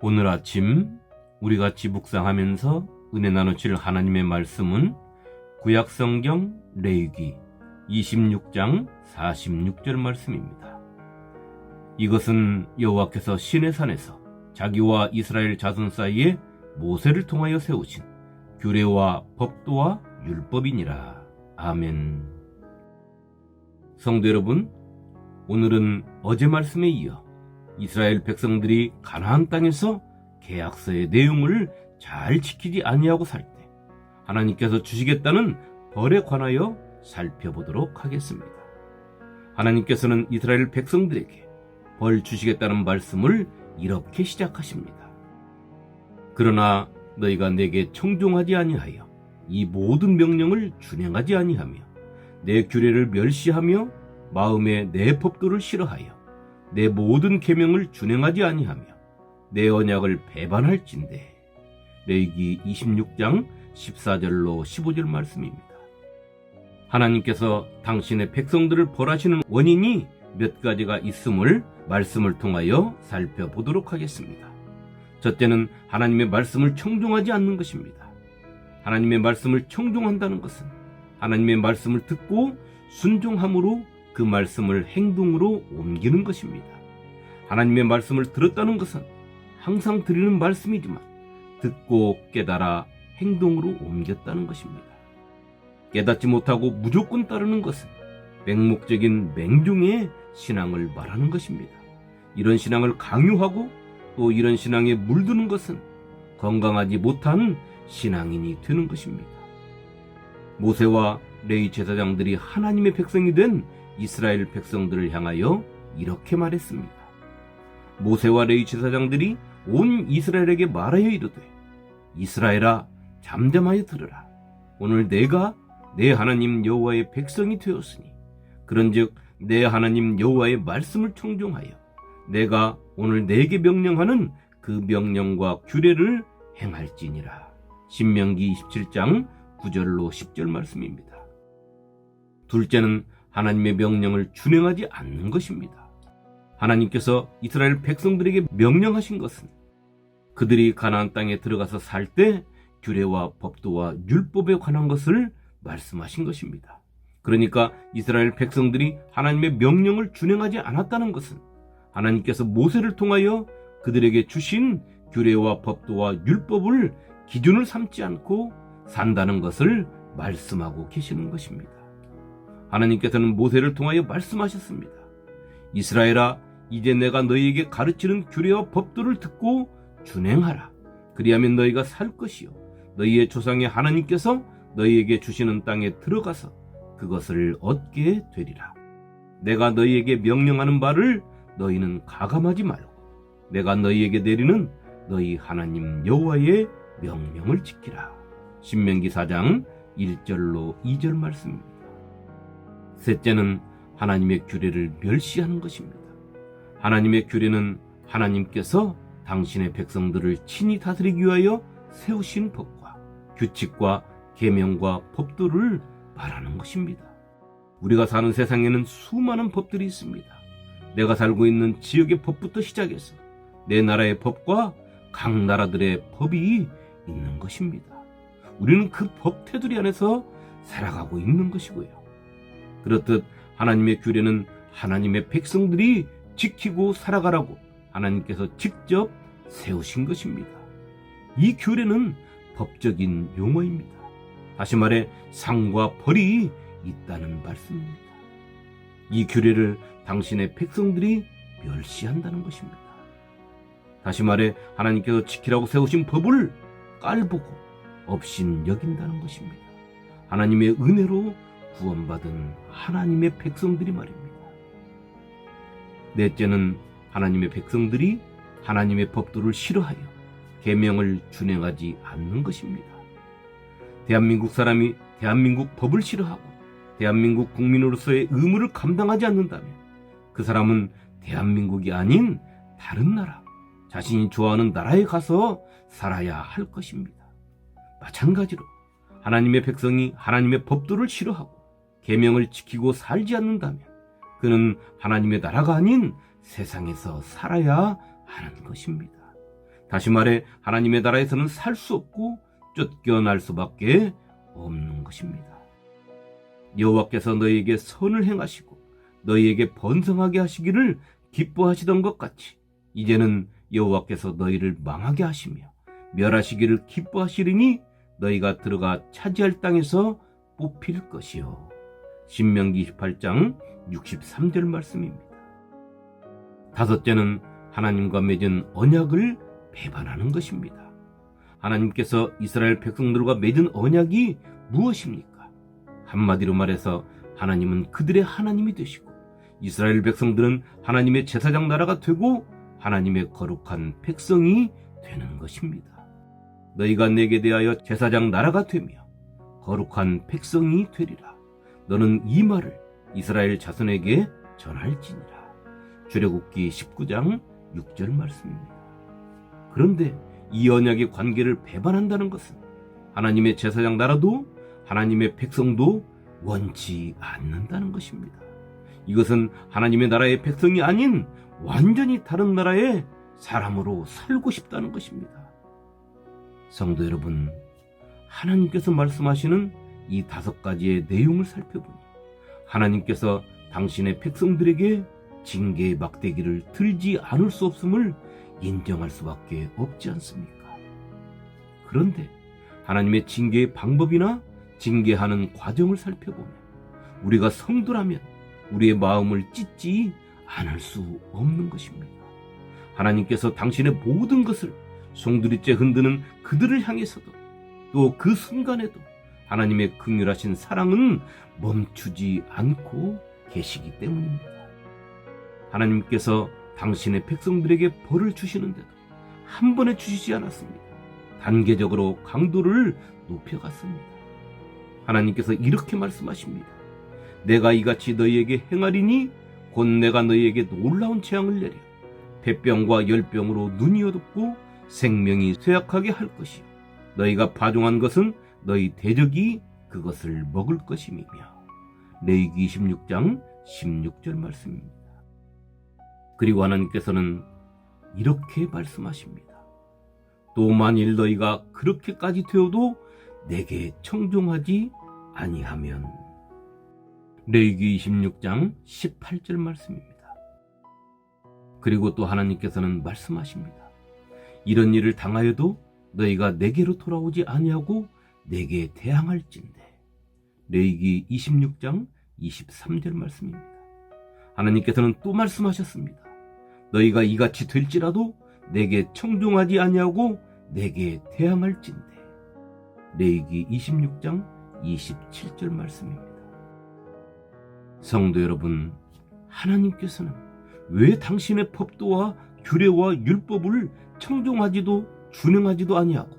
오늘 아침 우리 같이 묵상하면서 은혜 나누실 하나님의 말씀은 구약성경 레위기 26장 46절 말씀입니다. 이것은 여호와께서 시내산에서 자기와 이스라엘 자손 사이에 모세를 통하여 세우신 규례와 법도와 율법이니라. 아멘. 성도 여러분, 오늘은 어제 말씀에 이어 이스라엘 백성들이 가나안 땅에서 계약서의 내용을 잘 지키지 아니하고 살 때 하나님께서 주시겠다는 벌에 관하여 살펴보도록 하겠습니다. 하나님께서는 이스라엘 백성들에게 벌 주시겠다는 말씀을 이렇게 시작하십니다. 그러나 너희가 내게 청종하지 아니하여 이 모든 명령을 준행하지 아니하며 내 규례를 멸시하며 마음에 내 법도를 싫어하여 내 모든 계명을 준행하지 아니하며 내 언약을 배반할진대. 레위기 26장 14절로 15절 말씀입니다. 하나님께서 당신의 백성들을 벌하시는 원인이 몇 가지가 있음을 말씀을 통하여 살펴보도록 하겠습니다. 첫째는 하나님의 말씀을 청종하지 않는 것입니다. 하나님의 말씀을 청종한다는 것은 하나님의 말씀을 듣고 순종함으로 그 말씀을 행동으로 옮기는 것입니다. 하나님의 말씀을 들었다는 것은 항상 드리는 말씀이지만 듣고 깨달아 행동으로 옮겼다는 것입니다. 깨닫지 못하고 무조건 따르는 것은 맹목적인 맹종의 신앙을 말하는 것입니다. 이런 신앙을 강요하고 또 이런 신앙에 물드는 것은 건강하지 못한 신앙인이 되는 것입니다. 모세와 레위 제사장들이 하나님의 백성이 된 이스라엘 백성들을 향하여 이렇게 말했습니다. 모세와 레위 제사장들이 온 이스라엘에게 말하여 이르되 이스라엘아 잠잠하여 들으라. 오늘 내가 내 하나님 여호와의 백성이 되었으니 그런즉 내 하나님 여호와의 말씀을 청종하여 내가 오늘 내게 명령하는 그 명령과 규례를 행할지니라. 신명기 27장 9절로 10절 말씀입니다. 둘째는 하나님의 명령을 준행하지 않는 것입니다. 하나님께서 이스라엘 백성들에게 명령하신 것은 그들이 가나안 땅에 들어가서 살 때 규례와 법도와 율법에 관한 것을 말씀하신 것입니다. 그러니까 이스라엘 백성들이 하나님의 명령을 준행하지 않았다는 것은 하나님께서 모세를 통하여 그들에게 주신 규례와 법도와 율법을 기준을 삼지 않고 산다는 것을 말씀하고 계시는 것입니다. 하나님께서는 모세를 통하여 말씀하셨습니다. 이스라엘아, 이제 내가 너희에게 가르치는 규례와 법도를 듣고 준행하라. 그리하면 너희가 살 것이요 너희의 조상의 하나님께서 너희에게 주시는 땅에 들어가서 그것을 얻게 되리라. 내가 너희에게 명령하는 바를 너희는 가감하지 말고 내가 너희에게 내리는 너희 하나님 여호와의 명령을 지키라. 신명기 4장 1절로 2절 말씀입니다. 셋째는 하나님의 규례를 멸시하는 것입니다. 하나님의 규례는 하나님께서 당신의 백성들을 친히 다스리기 위하여 세우신 법과 규칙과 계명과 법도를 말하는 것입니다. 우리가 사는 세상에는 수많은 법들이 있습니다. 내가 살고 있는 지역의 법부터 시작해서 내 나라의 법과 각 나라들의 법이 있는 것입니다. 우리는 그 법 테두리 안에서 살아가고 있는 것이고요. 그렇듯 하나님의 규례는 하나님의 백성들이 지키고 살아가라고 하나님께서 직접 세우신 것입니다. 이 규례는 법적인 용어입니다. 다시 말해 상과 벌이 있다는 말씀입니다. 이 규례를 당신의 백성들이 멸시한다는 것입니다. 다시 말해 하나님께서 지키라고 세우신 법을 깔보고 업신여긴다는 것입니다. 하나님의 은혜로 구원받은 하나님의 백성들이 말입니다. 넷째는 하나님의 백성들이 하나님의 법도를 싫어하여 계명을 준행하지 않는 것입니다. 대한민국 사람이 대한민국 법을 싫어하고 대한민국 국민으로서의 의무를 감당하지 않는다면 그 사람은 대한민국이 아닌 다른 나라, 자신이 좋아하는 나라에 가서 살아야 할 것입니다. 마찬가지로 하나님의 백성이 하나님의 법도를 싫어하고 계명을 지키고 살지 않는다면 그는 하나님의 나라가 아닌 세상에서 살아야 하는 것입니다. 다시 말해 하나님의 나라에서는 살 수 없고 쫓겨날 수밖에 없는 것입니다. 여호와께서 너희에게 선을 행하시고 너희에게 번성하게 하시기를 기뻐하시던 것 같이 이제는 여호와께서 너희를 망하게 하시며 멸하시기를 기뻐하시리니 너희가 들어가 차지할 땅에서 뽑힐 것이요. 신명기 28장 63절 말씀입니다. 다섯째는 하나님과 맺은 언약을 배반하는 것입니다. 하나님께서 이스라엘 백성들과 맺은 언약이 무엇입니까? 한마디로 말해서 하나님은 그들의 하나님이 되시고 이스라엘 백성들은 하나님의 제사장 나라가 되고 하나님의 거룩한 백성이 되는 것입니다. 너희가 내게 대하여 제사장 나라가 되며 거룩한 백성이 되리라. 너는 이 말을 이스라엘 자손에게 전할지니라. 출애굽기 19장 6절 말씀입니다. 그런데 이 언약의 관계를 배반한다는 것은 하나님의 제사장 나라도 하나님의 백성도 원치 않는다는 것입니다. 이것은 하나님의 나라의 백성이 아닌 완전히 다른 나라의 사람으로 살고 싶다는 것입니다. 성도 여러분, 하나님께서 말씀하시는 이 5가지의 내용을 살펴보니 하나님께서 당신의 백성들에게 징계의 막대기를 들지 않을 수 없음을 인정할 수밖에 없지 않습니까? 그런데 하나님의 징계의 방법이나 징계하는 과정을 살펴보면 우리가 성도라면 우리의 마음을 찢지 않을 수 없는 것입니다. 하나님께서 당신의 모든 것을 송두리째 흔드는 그들을 향해서도 또 그 순간에도 하나님의 긍휼하신 사랑은 멈추지 않고 계시기 때문입니다. 하나님께서 당신의 백성들에게 벌을 주시는데도 한 번에 주시지 않았습니다. 단계적으로 강도를 높여갔습니다. 하나님께서 이렇게 말씀하십니다. 내가 이같이 너희에게 행하리니 곧 내가 너희에게 놀라운 재앙을 내려 폐병과 열병으로 눈이 어둡고 생명이 쇠약하게 할 것이요 너희가 파종한 것은 너희 대적이 그것을 먹을 것임이며. 레위기 26장 16절 말씀입니다. 그리고 하나님께서는 이렇게 말씀하십니다. 또 만일 너희가 그렇게까지 되어도 내게 청종하지 아니하면. 레위기 26장 18절 말씀입니다. 그리고 또 하나님께서는 말씀하십니다. 이런 일을 당하여도 너희가 내게로 돌아오지 아니하고 내게 대항할진대. 레위기 26장 23절 말씀입니다. 하나님께서는 또 말씀하셨습니다. 너희가 이같이 될지라도 내게 청종하지 아니하고 내게 대항할진대. 레위기 26장 27절 말씀입니다. 성도 여러분, 하나님께서는 왜 당신의 법도와 규례와 율법을 청종하지도 준행하지도 아니하고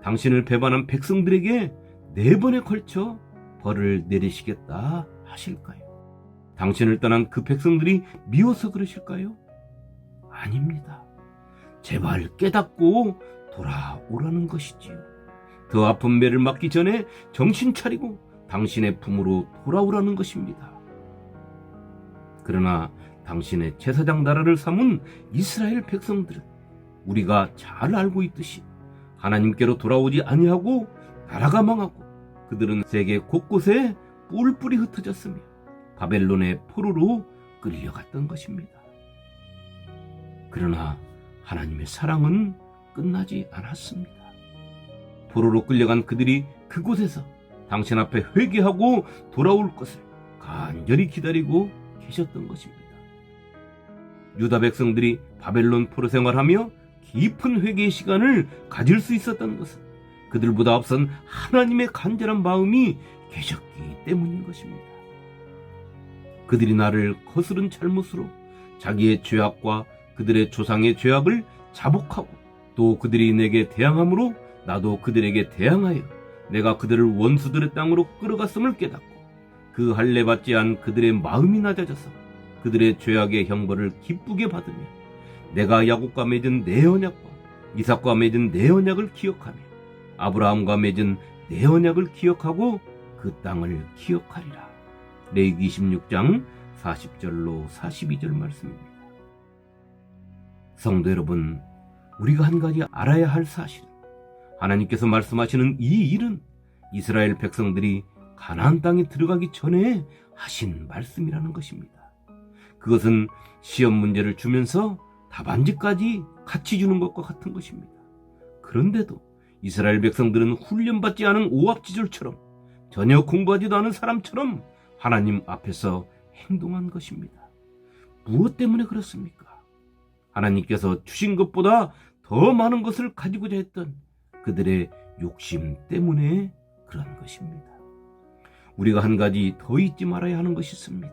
당신을 배반한 백성들에게 4번에 걸쳐 벌을 내리시겠다 하실까요? 당신을 떠난 그 백성들이 미워서 그러실까요? 아닙니다. 제발 깨닫고 돌아오라는 것이지요. 더 아픈 매를 맞기 전에 정신 차리고 당신의 품으로 돌아오라는 것입니다. 그러나 당신의 제사장 나라를 삼은 이스라엘 백성들은 우리가 잘 알고 있듯이 하나님께로 돌아오지 아니하고 나라가 망하고 그들은 세계 곳곳에 뿔뿔이 흩어졌으며 바벨론의 포로로 끌려갔던 것입니다. 그러나 하나님의 사랑은 끝나지 않았습니다. 포로로 끌려간 그들이 그곳에서 당신 앞에 회개하고 돌아올 것을 간절히 기다리고 계셨던 것입니다. 유다 백성들이 바벨론 포로 생활하며 깊은 회개의 시간을 가질 수 있었던 것은 그들보다 앞선 하나님의 간절한 마음이 계셨기 때문인 것입니다. 그들이 나를 거스른 잘못으로 자기의 죄악과 그들의 조상의 죄악을 자복하고 또 그들이 내게 대항함으로 나도 그들에게 대항하여 내가 그들을 원수들의 땅으로 끌어갔음을 깨닫고 그 할례 받지 않은 그들의 마음이 낮아져서 그들의 죄악의 형벌을 기쁘게 받으며 내가 야곱과 맺은 내 언약과 이삭과 맺은 내 언약을 기억하며 아브라함과 맺은 내 언약을 기억하고 그 땅을 기억하리라. 레위기 26장 40절로 42절 말씀입니다. 성도 여러분, 우리가 한 가지 알아야 할 사실은 하나님께서 말씀하시는 이 일은 이스라엘 백성들이 가나안 땅에 들어가기 전에 하신 말씀이라는 것입니다. 그것은 시험 문제를 주면서 답안지까지 같이 주는 것과 같은 것입니다. 그런데도 이스라엘 백성들은 훈련받지 않은 오합지졸처럼 전혀 공부하지도 않은 사람처럼 하나님 앞에서 행동한 것입니다. 무엇 때문에 그렇습니까? 하나님께서 주신 것보다 더 많은 것을 가지고자 했던 그들의 욕심 때문에 그런 것입니다. 우리가 한 가지 더 잊지 말아야 하는 것이 있습니다.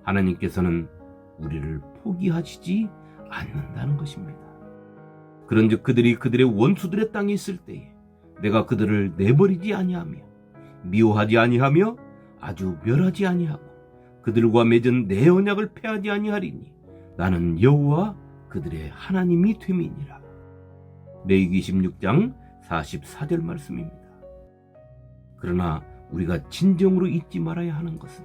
하나님께서는 우리를 포기하시지 않는다는 것입니다. 그런즉 그들이 그들의 원수들의 땅에 있을 때에 내가 그들을 내버리지 아니하며 미워하지 아니하며 아주 멸하지 아니하고 그들과 맺은 내 언약을 폐하지 아니하리니 나는 여호와 그들의 하나님이 됨이니라. 레위기 16장 44절 말씀입니다. 그러나 우리가 진정으로 잊지 말아야 하는 것은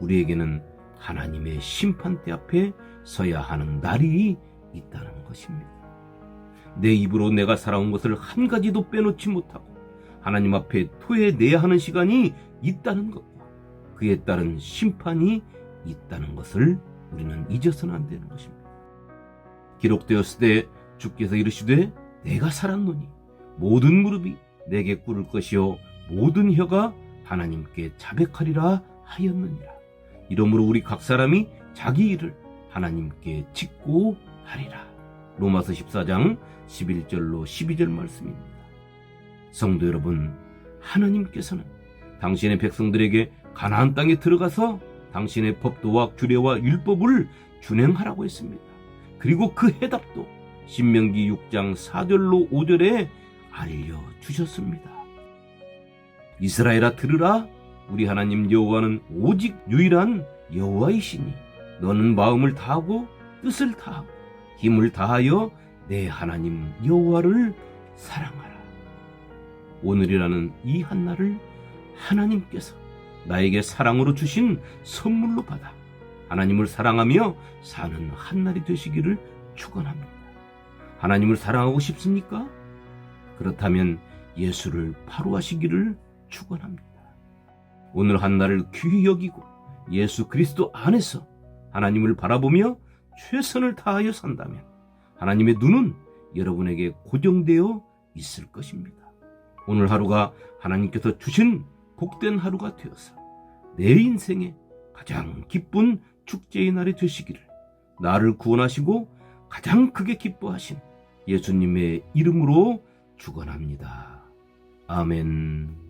우리에게는 하나님의 심판대 앞에 서야 하는 날이 있다는 것입니다. 내 입으로 내가 살아온 것을 한 가지도 빼놓지 못하고 하나님 앞에 토해내야 하는 시간이 있다는 것과 그에 따른 심판이 있다는 것을 우리는 잊어서는 안 되는 것입니다. 기록되었을 때 주께서 이르시되 내가 살았노니 모든 무릎이 내게 꿇을 것이요 모든 혀가 하나님께 자백하리라 하였느니라. 이러므로 우리 각 사람이 자기 일을 하나님께 짓고 하리라. 로마서 14장 11절로 12절 말씀입니다. 성도 여러분, 하나님께서는 당신의 백성들에게 가나안 땅에 들어가서 당신의 법도와 규례와 율법을 준행하라고 했습니다. 그리고 그 해답도 신명기 6장 4절로 5절에 알려주셨습니다. 이스라엘아 들으라, 우리 하나님 여호와는 오직 유일한 여호와이시니 너는 마음을 다하고 뜻을 다하고 힘을 다하여 내 하나님 여호와를 사랑하라. 오늘이라는 이 한날을 하나님께서 나에게 사랑으로 주신 선물로 받아 하나님을 사랑하며 사는 한날이 되시기를 축원합니다. 하나님을 사랑하고 싶습니까? 그렇다면 예수를 바로 하시기를 축원합니다. 오늘 한날을 귀히 여기고 예수 그리스도 안에서 하나님을 바라보며 최선을 다하여 산다면 하나님의 눈은 여러분에게 고정되어 있을 것입니다. 오늘 하루가 하나님께서 주신 복된 하루가 되어서 내 인생의 가장 기쁜 축제의 날이 되시기를 나를 구원하시고 가장 크게 기뻐하신 예수님의 이름으로 축원합니다. 아멘.